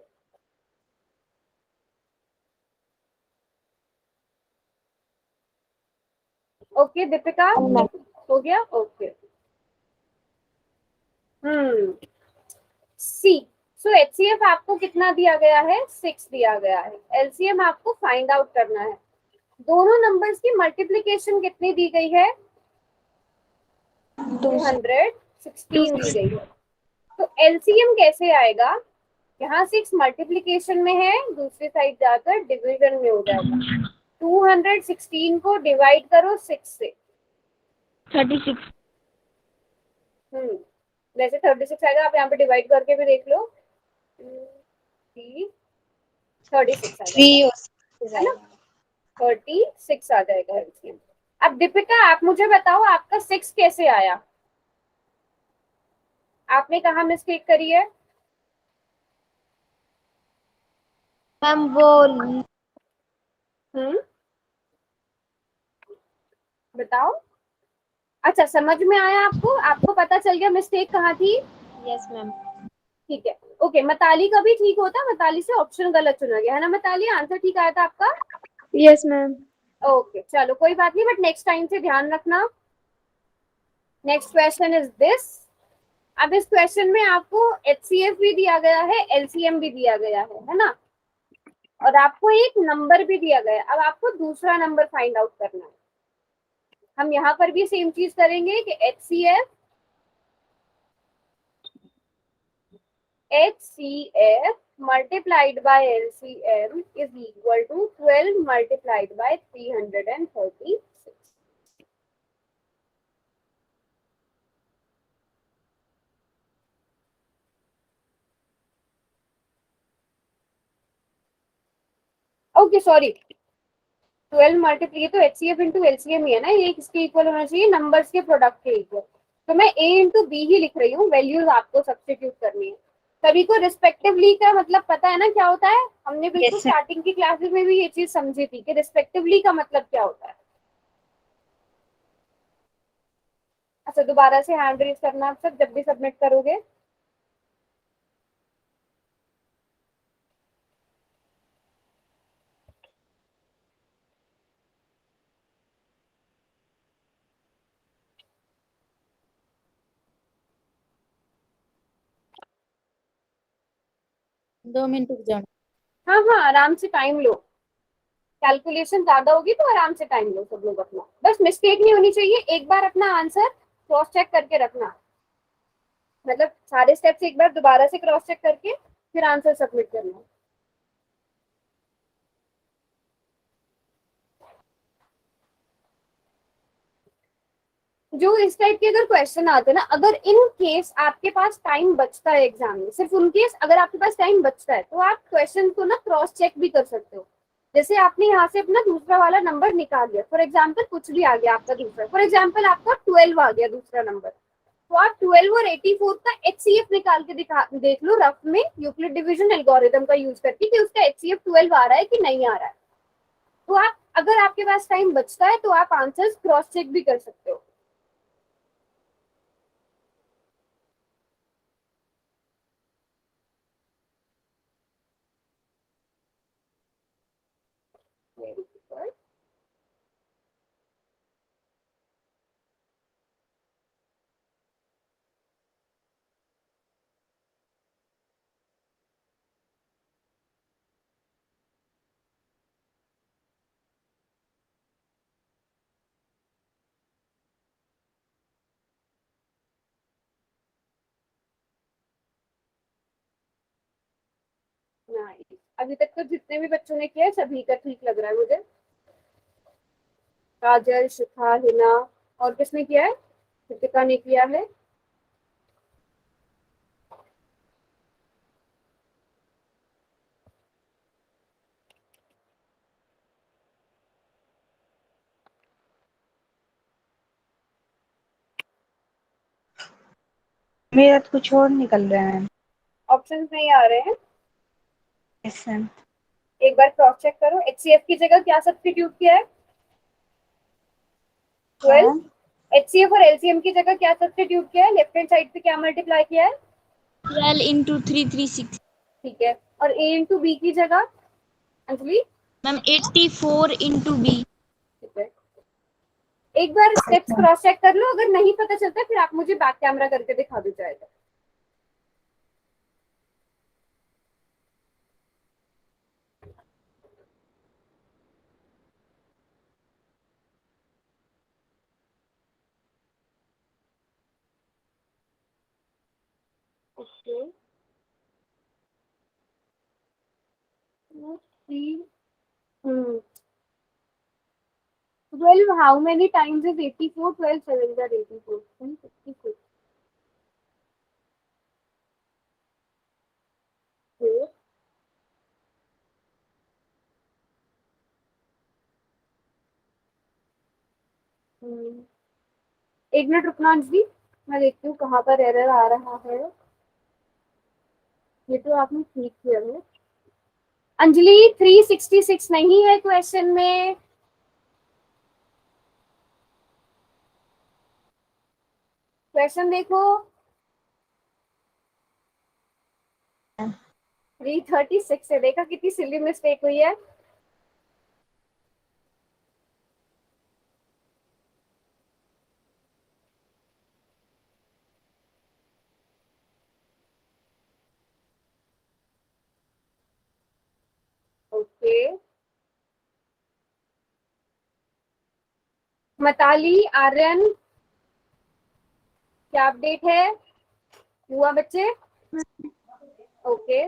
ओके दीपिका हो गया। ओके सी। सो एचसीएफ आपको कितना दिया गया है? 6 दिया गया है। एलसीएम आपको फाइंड आउट करना है। दोनों नंबर्स की मल्टीप्लिकेशन कितनी दी गई है? 216 दी गई है। तो एलसीएम कैसे आएगा? यहाँ 6 मल्टीप्लिकेशन में है, दूसरी साइड जाकर डिवीजन में हो जाएगा। 216 को डिवाइड करो 6 से। 36। वैसे 36 आएगा, आप यहाँ पे डिवाइड करके भी देख लो। 36 है ना? 36 आ जाएगा एलसीएम। अब दीपिका आप मुझे बताओ आपका 6 कैसे आया? आपने कहाँ मिस्टेक करी है? मैम वो बताओ। अच्छा समझ में आया आपको? आपको पता चल गया मिस्टेक कहाँ थी? Yes ma'am. ठीक है ओके। मताली का भी ठीक होता, मताली से ऑप्शन गलत चुना गया है ना मताली? आंसर ठीक आया था आपका? Yes ma'am. ओके चलो कोई बात नहीं, बट नेक्स्ट टाइम से ध्यान रखना। Next question is this. अब इस क्वेश्चन में आपको एचसीएफ भी दिया गया है, एलसीएम भी दिया गया है ना? और आपको एक नंबर भी दिया गया है। अब आपको दूसरा नंबर फाइंड आउट करना है। हम यहाँ पर भी सेम चीज करेंगे कि HCF multiplied by LCM is equal to 12 multiplied by 336. Okay sorry 12 multiply, तो HCF इंटू LCM ही है ना, ये किसके इक्वल होना चाहिए? नंबर्स के प्रोडक्ट के इक्वल। तो मैं A इंटू बी ही लिख रही हूँ, वैल्यूज आपको सब्स्टिट्यूट करनी है। सभी को रिस्पेक्टिवली का मतलब पता है ना क्या होता है? हमने बिल्कुल स्टार्टिंग की क्लासेस में भी ये चीज समझी थी कि रिस्पेक्टिवली का मतलब क्या होता है। अच्छा दोबारा से हैंड रेज करना आप सब जब भी सबमिट करोगे। दो मिनट रुक जाओ। हाँ हाँ आराम से टाइम लो, कैलकुलेशन ज्यादा होगी तो आराम से टाइम लो सब लोग अपना। बस मिस्टेक नहीं होनी चाहिए, एक बार अपना आंसर क्रॉस चेक करके रखना, मतलब सारे स्टेप्स एक बार दोबारा से क्रॉस चेक करके फिर आंसर सबमिट करना। जो इस टाइप के अगर क्वेश्चन आते हैं ना, अगर इन केस आपके पास टाइम बचता है एग्जाम में, सिर्फ उन केस अगर आपके पास टाइम बचता है तो आप क्वेश्चन को ना क्रॉस चेक भी कर सकते हो। जैसे आपने यहाँ से अपना दूसरा वाला नंबर निकाल लिया, फॉर एग्जाम्पल कुछ भी आ गया आपका दूसरा, फॉर एग्जाम्पल आपका 12 आ गया दूसरा नंबर, तो आप 12 और 84 का HCF निकाल के देख लो रफ में यूक्लिड डिवीजन एल्गोरिथम का यूज करके कि उसका HCF 12 आ रहा है कि नहीं आ रहा है। तो आप अगर आपके पास टाइम बचता है तो आप आंसर्स क्रॉस चेक भी कर सकते हो। Very good. Nice. अभी तक तो जितने भी बच्चों ने किया है सभी का ठीक लग रहा है मुझे। काजल, शिखा, हिना, और किसने किया है? कृतिका ने किया है। मेरा तो कुछ और निकल रहा है। ऑप्शंस नहीं आ रहे हैं। Yes ma'am. एक बार क्रॉस चेक करो। HCF की जगह क्या सब्स्टिट्यूट किया है? 12। HCF और LCM की जगह क्या सब्स्टिट्यूट किया है? लेफ्ट हैंड साइड पे क्या मल्टीप्लाई किया है? 12 into 336 ठीक है। और A इंटू B की जगह अंजलि? Ma'am 84 into B। ठीक है। एक बार स्टेप्स क्रॉस चेक कर लो, अगर नहीं पता चलता फिर आप मुझे बैक कैमरा करके दिखा दो जाएगा। Okay. 12, how many times is 84? 12 sevens are 84. 156. Okay. एक मिनट रुकना अंजलि, मैं देखती हूँ कहाँ पर एरर आ रहा है। ये तो आपने ठीक किया है। अंजलि 366 नहीं है क्वेश्चन में। क्वेश्चन देखो। 336 है। देखा कितनी सिली मिस्टेक हुई है। ओके। मताली, आर्यन, क्या अपडेट है? हुआ बच्चे? ओके।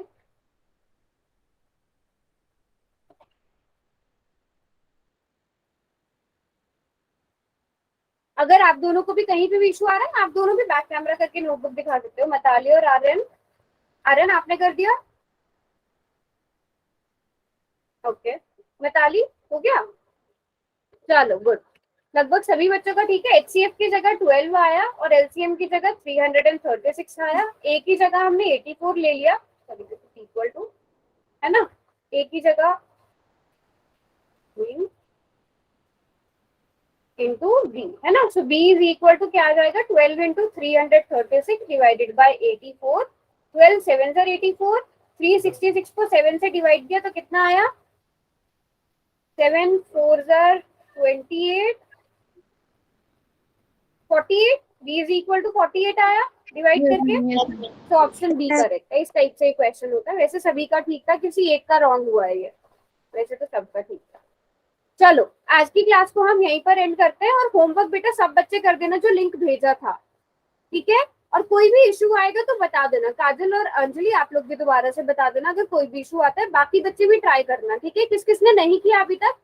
अगर आप दोनों को भी कहीं पे भी इशू आ रहा है, आप दोनों भी बैक कैमरा करके नोटबुक दिखा सकते हो। मताली और आर्यन। आर्यन आपने कर दिया? ओके। मिताली हो गया? चलो गुड। लगभग सभी बच्चों का ठीक है। HCF की जगह 12 आया और LCM की जगह 336 आया। A की जगह हमने 84 ले लिया, इक्वल टू, है ना? A की जगह इंटू B, है ना? सो B इज इक्वल टू क्या आ जाएगा? 12 इंटू 336 डिवाइडेड बाई 84। 12 7 सर 84। 366 को 7 से डिवाइड किया तो कितना आया? 7 4 28। 48। B इज इक्वल टू 48 आया डिवाइड करके। तो ऑप्शन बी करेक्ट है। इस टाइप से क्वेश्चन होता है। वैसे सभी का ठीक था, किसी एक का रॉन्ग हुआ है ये, वैसे तो सबका ठीक था। चलो आज की क्लास को हम यहीं पर एंड करते हैं। और होमवर्क बेटा सब बच्चे कर देना जो लिंक भेजा था, ठीक है? और कोई भी इशू आएगा तो बता देना। काजल और अंजलि आप लोग भी दोबारा से बता देना अगर कोई भी इशू आता है। बाकी बच्चे भी ट्राई करना, ठीक है? किस किसने नहीं किया अभी तक?